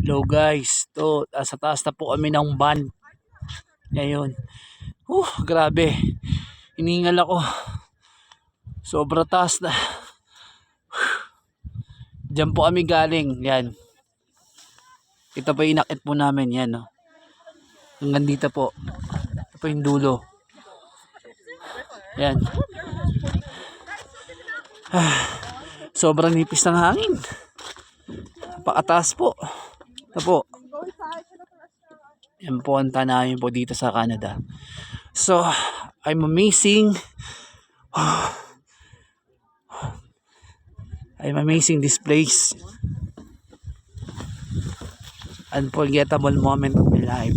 Hello guys, to sa taas na po kami ng van ngayon. Grabe, hiningal ako, sobra taas na. Diyan po kami galing, yan. Ito pa inakit po namin, yan, no? Hanggang dito po, ito po yung dulo, yan. Sobrang nipis ng hangin, pakataas po. Ito po, yan po ang tanamin po dito sa Canada. So I'm amazing this place, unforgettable moment of my life.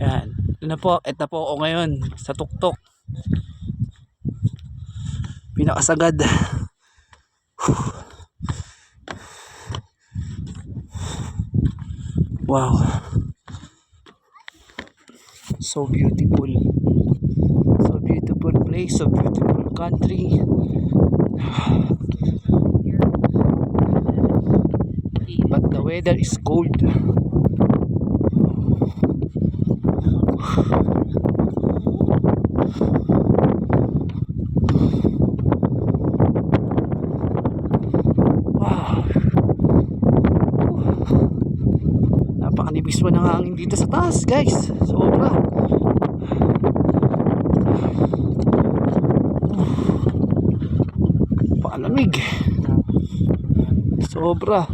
Yan, ito po ako ngayon sa tuktok, pinakasagad. Wow, so beautiful place, so beautiful country. But the weather is cold. Napakanipis pa ng hangin dito sa taas, guys. Sobra. Paalamig. Sobra.